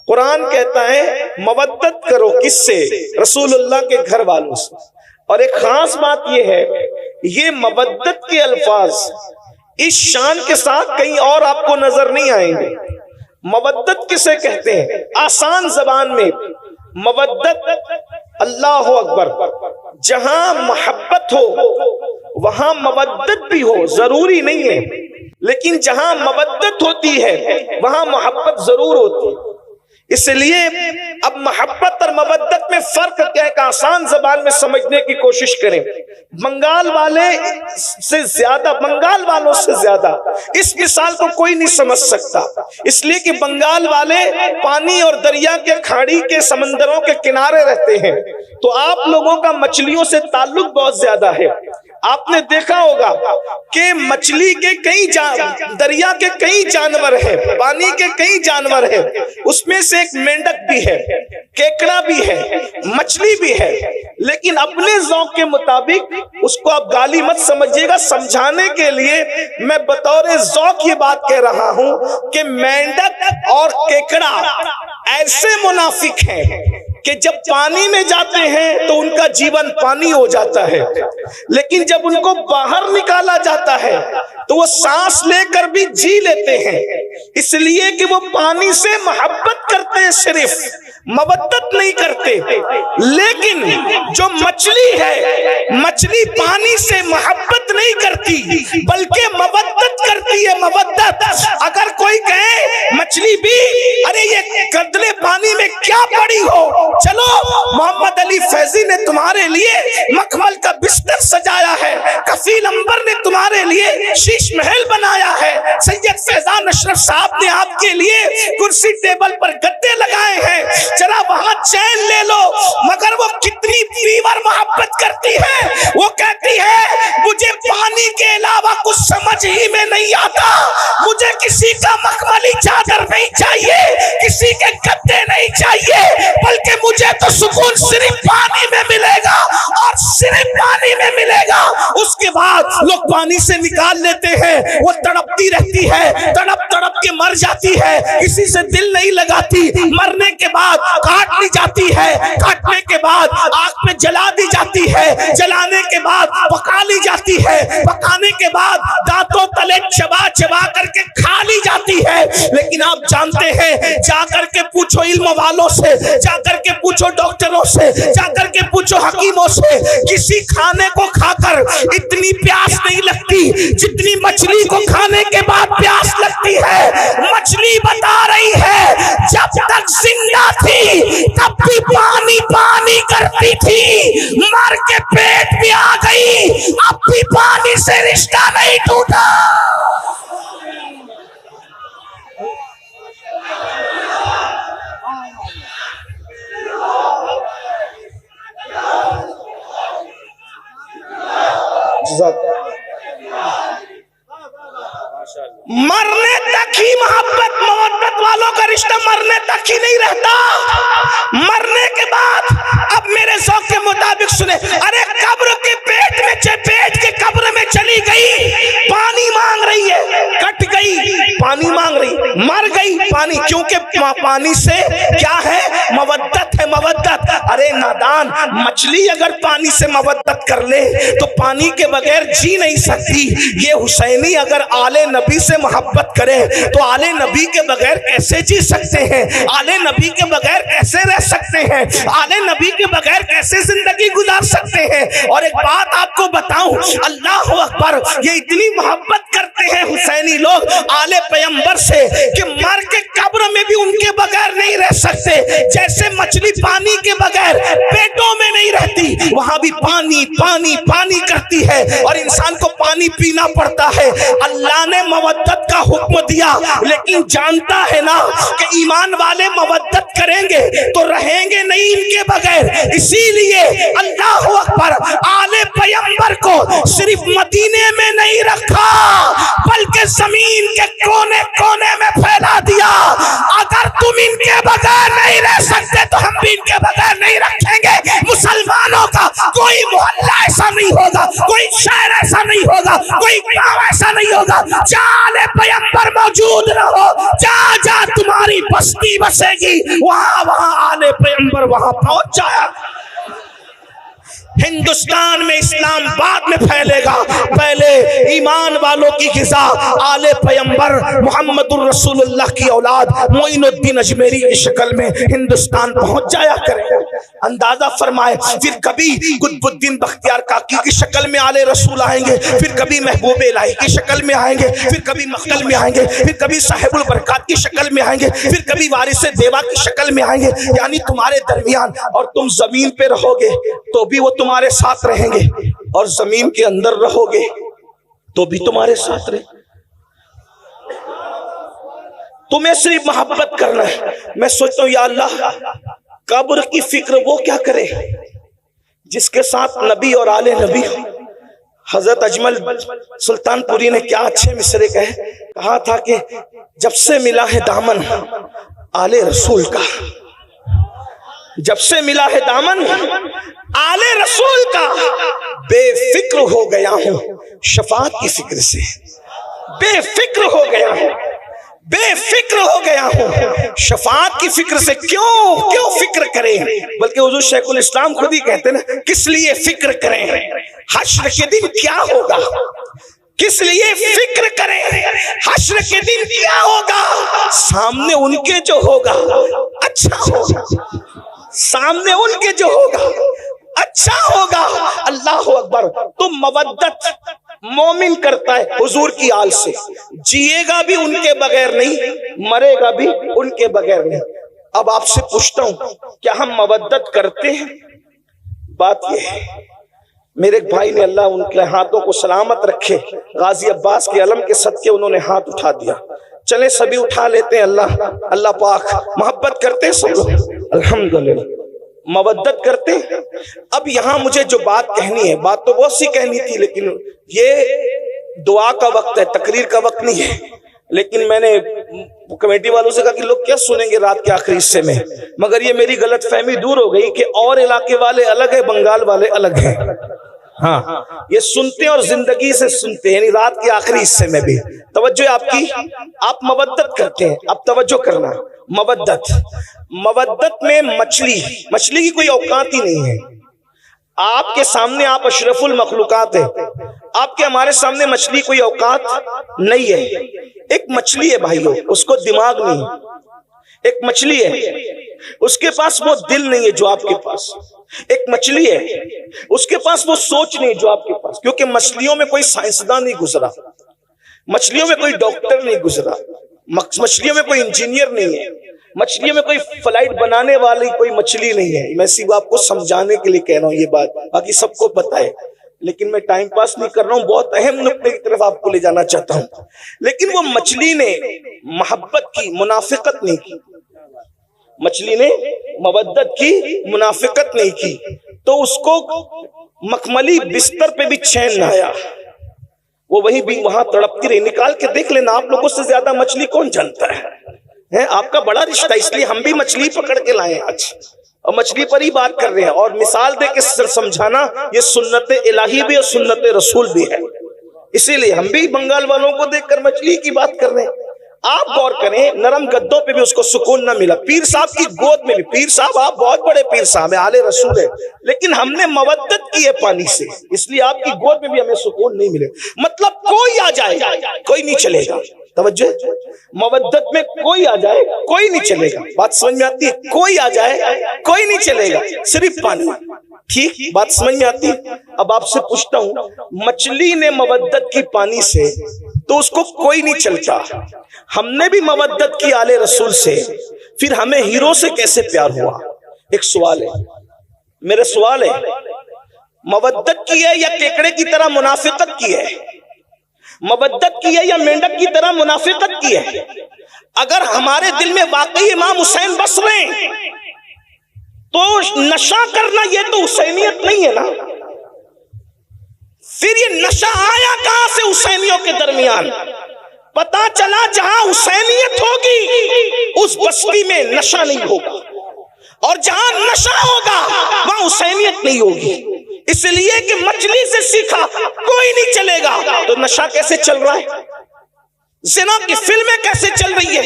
قرآن کہتا ہے مودت کرو کس سے؟ رسول اللہ کے گھر والوں سے. اور ایک خاص بات یہ ہے، یہ مودت کے الفاظ اس شان کے ساتھ کہیں اور آپ کو نظر نہیں آئیں گے. مودت کسے کہتے ہیں؟ آسان زبان میں مودت، اللہ اکبر، جہاں محبت ہو وہاں مودت بھی ہو، ضروری نہیں ہے، لیکن جہاں مودت ہوتی ہے وہاں محبت ضرور ہوتی ہے. اس لیے اب محبت اور مودت میں فرق کیا ہے کہ آسان زبان میں سمجھنے کی کوشش کریں. بنگال والوں سے زیادہ اس مثال کو کوئی نہیں سمجھ سکتا، اس لیے کہ بنگال والے پانی اور دریا کے کھاڑی کے سمندروں کے کنارے رہتے ہیں، تو آپ لوگوں کا مچھلیوں سے تعلق بہت زیادہ ہے. آپ نے دیکھا ہوگا کہ مچھلی کے دریا کے کئی جانور ہیں، پانی کے کئی جانور ہیں، اس میں سے ایک مینڈک بھی ہے، کیکڑا بھی ہے، مچھلی بھی ہے، لیکن اپنے ذوق کے مطابق اس کو آپ گالی مت سمجھیے گا، سمجھانے کے لیے میں بطور ذوق یہ بات کہہ رہا ہوں کہ مینڈک اور کیکڑا ایسے منافق ہیں کہ جب پانی میں جاتے ہیں تو ان کا جیون پانی ہو جاتا ہے، لیکن جب ان کو باہر نکالا جاتا ہے تو وہ سانس لے کر بھی جی لیتے ہیں، اس لیے کہ وہ پانی سے محبت کرتے ہیں، صرف مودت نہیں کرتے. لیکن جو مچھلی ہے، مچھلی پانی سے محبت نہیں کرتی بلکہ مودت کرتی ہے، مودت. اگر کوئی کہے مچھلی بھی ارے یہ گندلے پانی میں کیا پڑی ہو، چلو محمد علی فیضی نے تمہارے لیے مخمل کا بستر سجایا ہے، کفیل انبر نے تمہارے لیے شیش محل بنایا ہے، سید فیضان اشرف صاحب نے آپ کے لیے کرسی ٹیبل پر گدے لگائے ہیں، چلا وہاں چین لے لو. مگر وہ کتنی پیور محبت کرتی ہے، وہ کہتی ہے مجھے پانی کے علاوہ کچھ سمجھ ہی میں نہیں آتا، مجھے کسی کا مخملی چادر نہیں چاہیے، کسی کے گدے نہیں چاہیے، بلکہ مجھے تو سکون صرف پانی میں ملے گا اور صرف پانی میں ملے گا. اس کے بعد لوگ پانی سے نکال لیتے ہیں، وہ تڑپتی رہتی ہے، تڑپ تڑپ کے مر جاتی ہے، کسی سے دل نہیں لگاتی، مرنے کے بعد کاٹ لی جاتی ہے، کاٹنے کے بعد آگ میں جلا دی جاتی ہے، جلانے کے بعد پکا لی جاتی ہے، پکانے کے بعد دانتوں تلے چبا چبا کر کے کھا لی جاتی ہے. لیکن آپ جانتے ہیں، جا کر کے پوچھو علم والوں سے، جا کر کے پوچھو ڈاکٹروں سے، جا کر کے پوچھو حکیموں سے، کسی کھانے کو کھا کر اتنی پیاس نہیں لگتی جتنی مچھلی کو کھانے کے بعد پیاس لگتی ہے. مچھلی بتا رہی ہے جب تک زندہ تھی تب بھی پانی پانی کرتی تھی، مر کے پیٹ بھی آ گئی اب بھی پانی سے رشتہ نہیں ٹوٹا. مرنے تک ہی محبت مودت والوں کا رشتہ مرنے تک ہی نہیں رہتا، مرنے کے بعد اب میرے ذوق کے مطابق سنیں، ارے قبر کے پیٹ میں پیٹ کے قبر میں چلی گئی، پانی مانگ رہی ہے، کٹ گئی پانی مانگ رہی، مر گئی پانی، کیونکہ پانی سے کیا ہے؟ مودت ہے، مودت. ارے نادان، مچھلی اگر پانی سے مودت کر لے تو پانی کے بغیر جی نہیں سکتی. یہ حسینی اگر آل نبی سے محبت کرے تو آل نبی کے بغیر کیسے جی سکتے ہیں؟ آل نبی کے بغیر کیسے رہ سکتے ہیں؟ آل نبی کے بغیر کیسے زندگی گزار سکتے ہیں؟ اور ایک بات آپ کو بتاؤں، اللہ اکبر، یہ اتنی محبت کرتے ہیں حسینی لوگ آل پیغمبر سے کہ مر کے قبر میں بھی ان کے بغیر نہیں رہ سکتے. جیسے مچھلی پانی کے بغیر پیٹوں میں نہیں رہتی، وہاں بھی پانی پانی پانی کرتی ہے اور انسان کو پانی پینا پڑتا ہے. اللہ نے مودت کا حکم دیا، لیکن جانتا ہے نا کہ ایمان والے مودت کریں گے تو رہیں گے نہیں ان کے بغیر. اسی لیے اللہ اکبر، آل پیغمبر کو صرف مدینے میں نہیں رکھا بلکہ زمین کے کونے کونے میں پھیلا دیا. اگر تم ان کے بغیر نہیں رہ سکتے تو ہم بھی ان کے بغیر نہیں رکھیں گے. مسلمانوں کا کوئی محلہ ایسا نہیں ہوگا، کوئی شہر ایسا نہیں ہوگا، کوئی گاؤں ایسا نہیں ہوگا جہاں آل پیغمبر موجود نہ ہو۔ جہاں جہاں تمہاری بستی بسے گی وہاں آل پیغمبر وہاں پہنچ جایا۔ ہندوستان میں اسلام بعد میں پھیلے گا، پہلے ایمان والوں کی غذا آل پیغمبر محمد الرسول اللہ کی اولاد معین الدین اجمیری کی شکل میں ہندوستان پہنچ جایا کرے گا۔ اندازہ فرمائے، پھر کبھی قطب الدین بختیار کاکی کی شکل میں آل رسول آئیں گے، پھر کبھی محبوب الہی کی شکل میں آئیں گے، پھر کبھی مقتل میں آئیں گے، پھر کبھی صاحب البرکات کی شکل میں آئیں گے، پھر کبھی وارث دیوا کی شکل میں آئیں گے۔ یعنی تمہارے درمیان، اور تم زمین پہ رہو گے تو بھی وہ تمہارے ساتھ رہیں گے، اور زمین کے اندر رہو گے تو بھی تمہارے ساتھ رہیں۔ تمہیں صرف محبت کرنا ہے۔ میں سوچتا ہوں یا اللہ، قبر کی فکر وہ کیا کرے جس کے ساتھ نبی اور آل نبی ہو۔ حضرت اجمل سلطان پوری نے کیا اچھے مصرے کہا تھا کہ جب سے ملا ہے دامن آل رسول کا، جب سے ملا ہے دامن آل رسول کا، بے فکر ہو گیا ہوں شفاعت کی فکر سے، بے فکر ہو گیا ہوں، بے فکر ہو گیا ہوں شفاعت کی فکر سے۔ کیوں فکر کریں؟ بلکہ حضور شیخ الاسلام خود ہی کہتے ہیں نا، کس لیے فکر کریں؟ حشر کے دن کیا ہوگا؟ کس لیے فکر کریں؟ حشر کے دن کیا ہوگا؟ سامنے ان کے جو ہوگا اچھا ہوگا، سامنے ان کے جو ہوگا اچھا ہوگا۔ اللہ اکبر۔ تو مودت مومن کرتا ہے حضور کی آل سے، جیے گا بھی ان کے بغیر نہیں، مرے گا بھی ان کے بغیر نہیں۔ اب آپ سے پوچھتا ہوں، کیا ہم مودت کرتے ہیں؟ بات یہ ہے، میرے ایک بھائی نے، اللہ ان کے ہاتھوں کو سلامت رکھے، غازی عباس کے علم کے صدقے انہوں نے ہاتھ اٹھا دیا۔ چلیں سبھی اٹھا لیتے ہیں۔ اللہ پاک محبت کرتے ہیں سب لوگ، الحمدللہ مودت کرتے ہیں۔ اب یہاں مجھے جو بات کہنی ہے، بات تو بہت سی کہنی تھی، لیکن یہ دعا کا وقت ہے، تقریر کا وقت نہیں ہے۔ لیکن میں نے کمیٹی والوں سے کہا کہ لوگ کیا سنیں گے رات کے آخری حصے میں، مگر یہ میری غلط فہمی دور ہو گئی کہ اور علاقے والے الگ ہیں، بنگال والے الگ ہیں۔ ہاں، یہ سنتے اور زندگی سے سنتے ہیں، یعنی رات کے آخری حصے میں بھی توجہ آپ کی، آپ مودت کرتے ہیں۔ اب توجہ کرنا، مودت میں مچھلی کی کوئی اوقات ہی نہیں ہے۔ آپ کے سامنے آپ اشرف المخلوقات ہیں، آپ کے ہمارے سامنے مچھلی کوئی اوقات نہیں ہے۔ ایک مچھلی ہے بھائیو، اس کو دماغ نہیں، ایک مچھلی ہے، اس کے پاس وہ دل نہیں ہے جو آپ کے پاس۔ ایک مچھلی ہے، اس کے پاس وہ سوچ نہیں جو آپ کے پاس، کیونکہ مچھلیوں میں کوئی سائنسداں نہیں گزرا، مچھلیوں میں کوئی ڈاکٹر نہیں گزرا، مچھلیوں میں کوئی انجینئر نہیں ہے، مچھلیوں میں کوئی فلائٹ بنانے والی کوئی مچھلی نہیں ہے۔ میں صرف آپ کو سمجھانے کے لیے کہہ رہا ہوں یہ بات، باقی سب کو پتہ ہے، لیکن میں ٹائم پاس نہیں کر رہا ہوں، بہت اہم نقطے کی طرف آپ کو لے جانا چاہتا ہوں۔ لیکن وہ مچھلی نے محبت کی، منافقت نہیں کی، مچھلی نے مودت کی، منافقت نہیں کی، تو اس کو مخملی بستر پہ بھی چین نہ آیا، وہ وہی بھی وہاں تڑپتی رہی۔ نکال کے دیکھ لینا، آپ لوگوں سے زیادہ مچھلی کون جانتا ہے؟ آپ کا بڑا رشتہ، اس لیے ہم بھی مچھلی پکڑ کے لائے آج، اور مچھلی پر ہی بات کر رہے ہیں، اور مثال دے کے سمجھانا یہ سنت الہی بھی اور سنت رسول بھی ہے۔ اسی لیے ہم بھی بنگال والوں کو دیکھ کر مچھلی کی بات کر رہے ہیں۔ آپ غور کریں، نرم گدوں پہ بھی اس کو سکون نہ ملا، پیر صاحب کی گود میں بھی، پیر صاحب آپ بہت بڑے پیر صاحب ہیں، آل رسول ہے، لیکن ہم نے مودت کی ہے پانی سے، اس لیے آپ کی گود میں بھی ہمیں سکون نہیں ملے۔ مطلب کوئی آ جائے کوئی نہیں چلے گا، توجہ، مودت میں کوئی آ جائے کوئی نہیں چلے گا، بات سمجھ میں آتی ہے؟ کوئی آ جائے کوئی نہیں چلے گا، صرف پانی۔ ٹھیک، بات سمجھ میں آتی ہے؟ اب آپ سے پوچھتا ہوں، مچھلی نے مودت کی پانی سے تو اس کو کوئی نہیں چلتا، ہم نے بھی مودت کی آل رسول سے، پھر ہمیں ہیرو سے کیسے پیار ہوا؟ ایک سوال ہے، میرے سوال ہے، مودت کی ہے یا کیکڑے کی طرح منافقت کی ہے؟ مودت کی ہے یا مینڈک کی طرح منافقت کی ہے؟ اگر ہمارے دل میں واقعی امام حسین بس رہے ہیں تو نشہ کرنا یہ تو حسینیت نہیں ہے نا، پھر یہ نشہ آیا کہاں سے حسینیوں کے درمیان؟ پتا چلا جہاں حسینیت ہوگی اس بستی میں نشہ نہیں ہوگا، اور جہاں نشہ ہوگا وہاں حسینیت نہیں ہوگی۔ اس لیے کہ مچھلی سے سیکھا کوئی نہیں چلے گا، تو نشہ کیسے چل رہا ہے، زنا کی فلمیں کیسے چل رہی ہے؟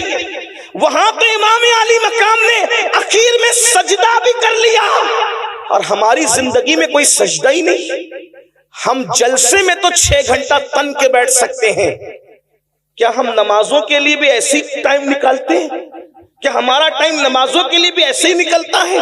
وہاں تو امام علی مقام نے اخیر میں سجدہ بھی کر لیا، اور ہماری زندگی میں کوئی سجدہ ہی نہیں۔ ہم جلسے میں تو 6 گھنٹہ تن کے بیٹھ سکتے ہیں، کیا ہم نمازوں کے لیے بھی ایسی ٹائم نکالتے ہیں؟ کہ ہمارا ٹائم نمازوں کے لیے بھی ایسے ہی نکلتا ہے؟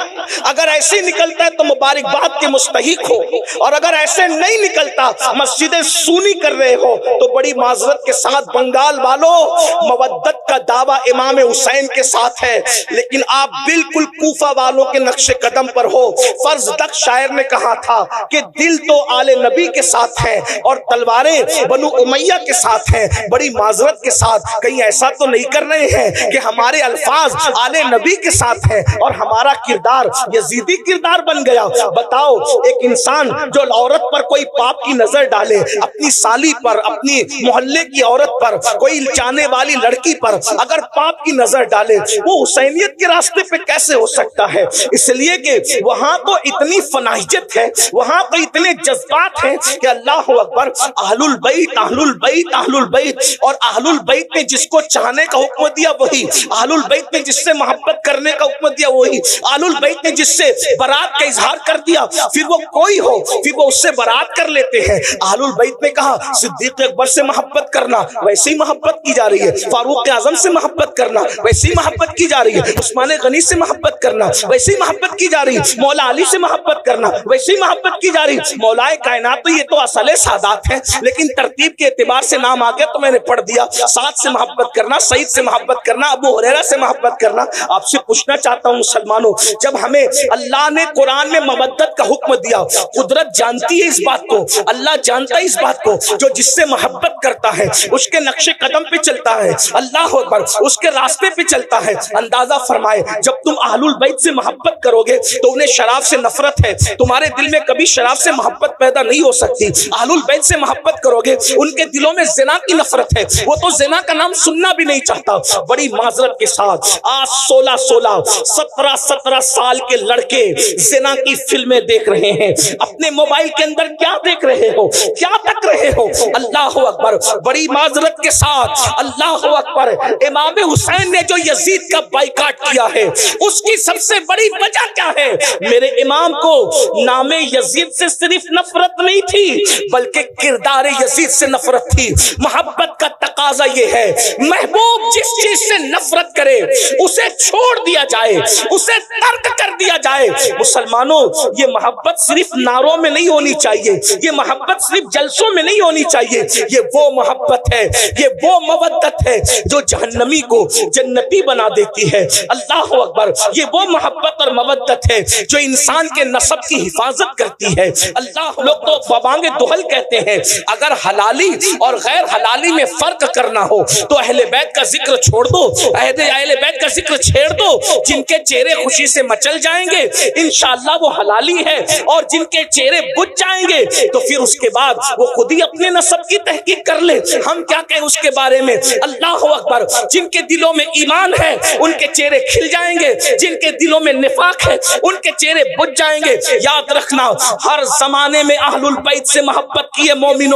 اگر ایسے ہی نکلتا ہے تو مبارکباد کے مستحق ہو، اور اگر ایسے نہیں نکلتا، مسجدیں سونی کر رہے ہو، تو بڑی معذرت کے ساتھ بنگال والوں، مودت کا دعویٰ امام حسین کے ساتھ ہے، لیکن آپ بالکل کوفہ والوں کے نقش قدم پر ہو۔ فرض دق شاعر نے کہا تھا کہ دل تو آل نبی کے ساتھ ہے اور تلواریں بنو امیہ کے ساتھ ہیں۔ بڑی معذرت کے ساتھ کہیں ایسا تو نہیں کر رہے ہیں کہ ہمارے الفاظ آل نبی کے ساتھ ہیں اور ہمارا کردار یزیدی کردار بن گیا؟ بتاؤ، ایک انسان جو عورت پر کوئی پاپ کی نظر ڈالے، اپنی سالی پر، اپنی محلے کی عورت پر، کوئی چاہنے والی لڑکی پر اگر پاپ کی نظر ڈالے، وہ حسینیت کے راستے پہ کیسے ہو سکتا ہے؟ اس لیے کہ وہاں تو اتنی فناحیت ہے، وہاں تو اتنے جذبات ہیں کہ اللہ اکبر، اہل البیت اہل البیت اہل البیت، اور اہل البیت نے جس کو چاہنے کا حکم دیا وہی، اہل البیت نے جس سے محبت کرنے کا حکم دیا وہی، اہل البیت نے جس سے برات کا اظہار کر دیا، پھر وہ کوئی ہو پھر وہ اس سے برات کر لیتے ہیں۔ اہل البیت نے کہا صدیق اکبر سے محبت کرنا، ویسے ہی محبت کی جا رہی ہے، فاروق اعظم سے محبت کرنا، ویسے ہی محبت کی جا رہی ہے، عثمان غنی سے محبت کرنا، ویسے ہی محبت کی جا رہی ہے، مولا علی سے محبت کرنا، ویسے ہی محبت کی جا رہی ہے۔ مولا کائنات تو یہ تو اصل سادات ہے، لیکن ترتیب کے اعتبار سے نام آ گیا تو میں نے پڑھ دیا۔ سعد سے محبت کرنا، سعید سے محبت کرنا، ابو ہریرہ سے محبت کرنا۔ آپ سے پوچھنا چاہتا ہوں مسلمانوں، جب ہمیں اللہ نے قرآن میں مودت کا حکم دیا، قدرت جانتی ہے اس بات کو، اللہ جانتا ہے اس بات کو، جو جس سے محبت کرتا ہے اس کے نقش قدم پہ چلتا ہے، اللہ اکبر، اس کے راستے پہ چلتا ہے۔ اندازہ فرمائے، جب تم اہل البیت سے محبت کرو گے تو انہیں شراب سے نفرت ہے، تمہارے دل میں کبھی شراب سے محبت پیدا نہیں ہو سکتی۔ اہل البیت سے محبت کرو گے، ان کے دلوں میں زنا کی نفرت ہے، وہ تو زنا کا نام سننا بھی نہیں چاہتا۔ بڑی معذرت کے ساتھ آج 17 سال کے لڑکے زنا کی فلمیں دیکھ رہے ہیں، اپنے موبائل کے اندر کیا دیکھ رہے ہو، کیا تک رہے ہو؟ اللہ اکبر، بڑی معذرت کے ساتھ اللہ اکبر، امام حسین نے جو یزید کا بائیکاٹ کیا ہے اس کی سب سے بڑی وجہ کیا ہے؟ میرے امام کو نام یزید سے صرف نفرت نہیں تھی بلکہ کردار یزید سے نفرت تھی۔ محبت کا تقاضا یہ ہے، محبوب جس چیز سے نفرت کرے اسے چھوڑ دیا جائے، اسے ترک کر دیا جائے۔ مسلمانوں، یہ محبت صرف نعروں میں نہیں ہونی چاہیے، یہ محبت صرف جلسوں میں نہیں ہونی چاہیے، یہ وہ محبت ہے، یہ وہ مودت ہے جو جہنمی کو جنتی بنا دیتی ہے۔ اللہ اکبر، یہ وہ محبت اور مودت ہے جو انسان کے نسب کی حفاظت کرتی ہے۔ اللہ، لوگ تو بابانگ دہل کہتے ہیں اگر حلالی اور غیر حلالی میں فرق کرنا ہو تو اہل بیت کا ذکر چھوڑ دو، اہل بیت کا ذکر چھیڑ دو، جن کے چہرے خوشی سے مچل جائیں گے انشاءاللہ وہ حلالی ہے، اور جن کے چہرے بجھ جائیں گے تو پھر اس کے بعد وہ خود ہی اپنے نسب کی تحقیق کر لے، ہم کیا کہیں اس کے بارے میں۔ اللہ اکبر، جن کے دلوں میں ایمان ہے ان کے چہرے کھل جائیں گے، جن کے دلوں میں نفاق ہے ان کے چہرے بجھ جائیں گے۔ یاد رکھنا، ہر زمانے میں اہل البیت سے محبت کیے مومنوں